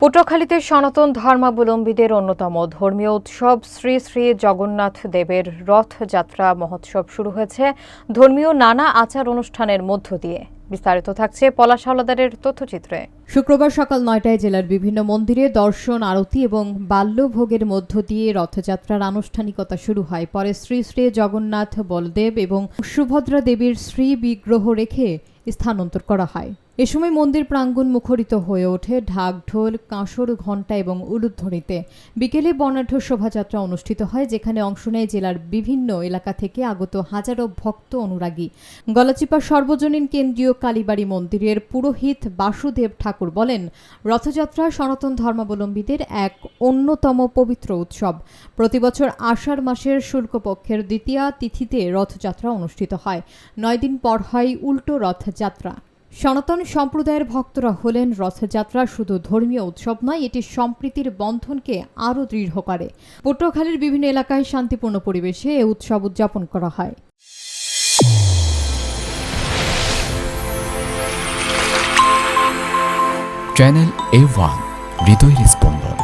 পটুয়াখালীতে সনাতন ধর্মাবলম্বীদের অন্যতম ধর্মীয় উৎসব শ্রী শ্রী জগন্নাথ দেবের রথযাত্রা মহোৎসব শুরু হয়েছে ধর্মীয় নানা আচার অনুষ্ঠানের মধ্য দিয়ে। বিস্তারিত থাকছে পলাশ হাওলাদারের তথ্যচিত্রে। শুক্রবার সকাল ৯টায় জেলার বিভিন্ন মন্দিরে দর্শন, আরতি এবং বাল্যভোগের মধ্য দিয়ে রথযাত্রার আনুষ্ঠানিকতা শুরু হয়। পরে শ্রী শ্রী জগন্নাথ, বলদেব এবং সুভদ্রা দেবীর শ্রী বিগ্রহ রেখে স্থানান্তর করা হয়। এ সময় মন্দির প্রাঙ্গণ মুখরিত হয়ে ওঠে ঢাক, ঢোল, কাঁসর, ঘণ্টা এবং উলুধ্বনিতে। বিকেলে বর্ণাঢ্য শোভাযাত্রা অনুষ্ঠিত হয়, যেখানে অংশ নেয় জেলার বিভিন্ন এলাকা থেকে আগত হাজারো ভক্ত অনুরাগী। গলাচিপা সর্বজনীন কেন্দ্রীয় কালীবাড়ি মন্দিরের পুরোহিত বাসুদেব ঠাকুর বলেন, রথযাত্রা সনাতন ধর্মাবলম্বীদের এক অন্যতম পবিত্র উৎসব। প্রতিবছর আষাঢ় মাসের শুক্লপক্ষের দ্বিতীয়া তিথিতে রথযাত্রা অনুষ্ঠিত হয়। ৯ দিন পর হয় উল্টো রথযাত্রা। সনাতন সম্প্রদায়ের ভক্তরা হলেন, রথযাত্রা শুধু ধর্মীয় উৎসব নয়, এটি সম্প্রীতির বন্ধনকে আরও দৃঢ় করে। পটুয়াখালীর বিভিন্ন এলাকায় শান্তিপূর্ণ পরিবেশে এ উৎসব উদযাপন করা হয়। চ্যানেল A1 হৃদয়ের স্পন্দন।